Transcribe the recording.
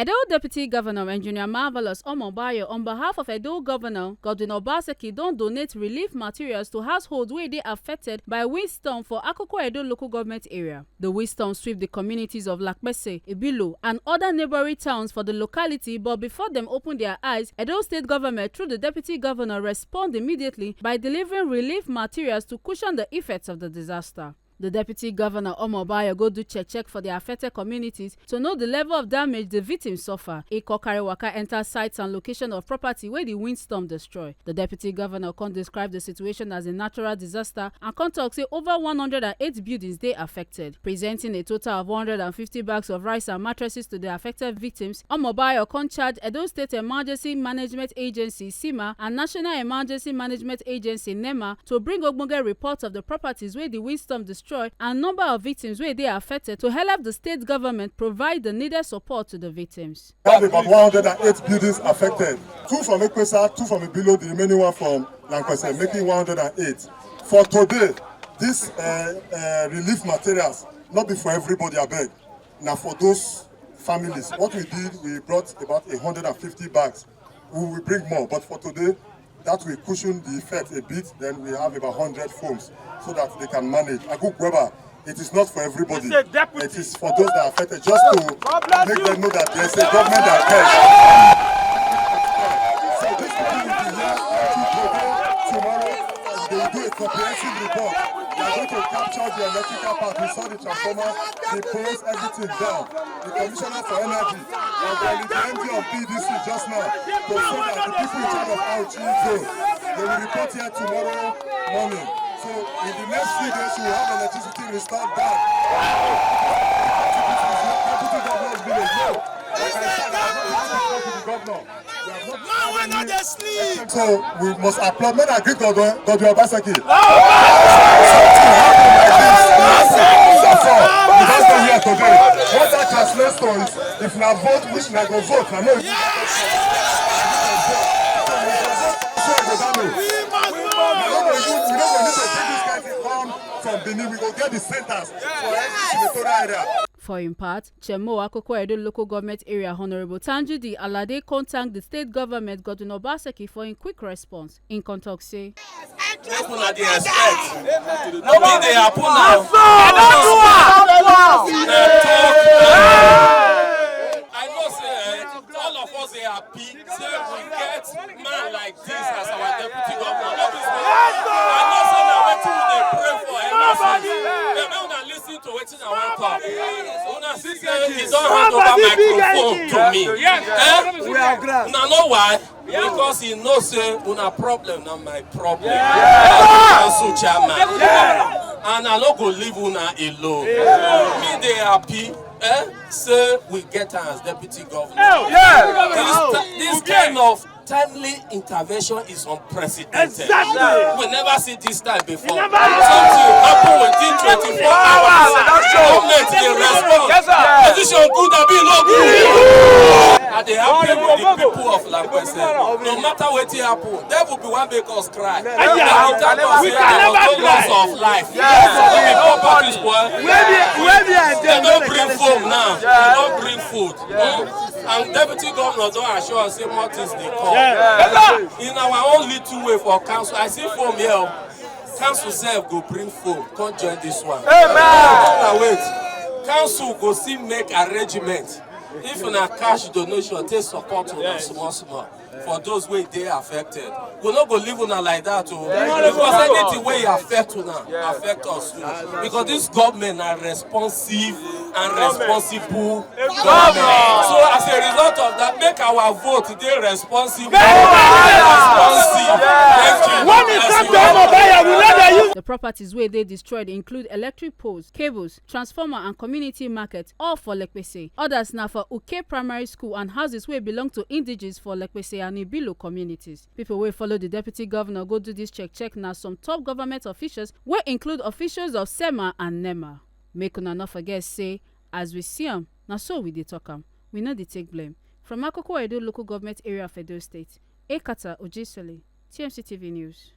Edo Deputy Govunor Engineer Marvelous Omobayo, on behalf of Edo Governor Godwin don't donate relief materials to households where they affected by windstorm for Akoko Edo local government area. The windstorm swept the communities of Lakpese, Ibilo, and other neighboring towns for the locality, but before them opened their eyes, Edo State government through the Deputy Governor responded immediately by delivering relief materials to cushion the effects of the disaster. The Deputy Governor Omobayo go do check for the affected communities to know the level of damage the victims suffer. Eko Kariwaka enter sites and location of property where the windstorm destroy. The Deputy Governor can describe the situation as a natural disaster and can talk say over 108 buildings they affected. Presenting a total of 150 bags of rice and mattresses to the affected victims, Omobayo can charge Edo State Emergency Management Agency (SEMA) and National Emergency Management Agency (NEMA) to bring ogbonge reports of the properties where the windstorm destroyed and number of victims where they are affected to help the state government provide the needed support to the victims. We have about 108 buildings affected. 2 from Ekwesa, 2 from Ibilo, the remaining one from Lankwese, making 108. For today, these relief materials, not be for everybody, I beg. Now for those families, what we did, we brought about 150 bags. We will bring more, but for today, that will cushion the effect a bit. Then we have about 100 foams so that they can manage. Aguk Weber, it is not for everybody. It is for those that are affected, just to make them know that there is a government that cares. So this people will be here tomorrow. They will do a comprehensive report. They are going to capture the electrical part. We saw the transformer, the poles, everything down. The commissioner for energy and the MD of PDC just now to say that the people in charge of Auchi zone, they will report here tomorrow morning. So in the next few days, we will have electricity restored back. Deputy Governor's village. No, like I said, I have not talked to the governor. So we must applaud. Men agree to Godwin Obaseki. Something happened like this. We don't go here today. What that translates to is, if na vote, which na go vote. I know. We don't need to take this guy to come from Benin. We go get the centers for every senatorial area. For in part, Chemo Akoko Edo local government area Honorable Tanjudi Alade contact the state government Godwin Obaseki for a quick response. In contact say, people are the expect. Nobody they happen now. I know say all of us are happy say we get man like this as our deputy governor. I know say now wetin we dey pray for everybody. They may not listen to wetin I want talk. Una see say he don hand over microphone to me. Una know why? Because he knows say una problem na my problem. Council chairman. And I no go leave una alone. Me dey happy. Say we get her as deputy governor. This kind of timely intervention is unprecedented. We never see this time before. Something happen within 24 hours. Government dey respond. Position good or be no good. And they happy with the people of Lankwese. No matter what happen, there will be one make us cry. We can never loss of life. They don't bring food now. They don't bring food. And Deputy Governor don't assure us say what is the call. In our own little way for council, I see foam here. Council self go bring foam. Can't join this one. Wait. Council go see make arrangement. If una cash donation, take support una small for those way they affected. We not go leave una like that too. Because anything way affect una affect us too. Because this government are responsive and responsible government. So as a result of that, make our vote they responsive. The properties where they destroyed include electric poles, cables, transformer and community market, all for Lekpese. Others now for Uke Primary School and houses where belong to indigenous for Lekpese and Ibilo communities. People will follow the deputy governor go do this check now some top government officials will include officials of SEMA and NEMA. Make una not forget say, as we see them, now so we dey talk am. We know they take blame. From Akoko Edo local government area of Edo State, Ekata Ojisoli, TMC TV News.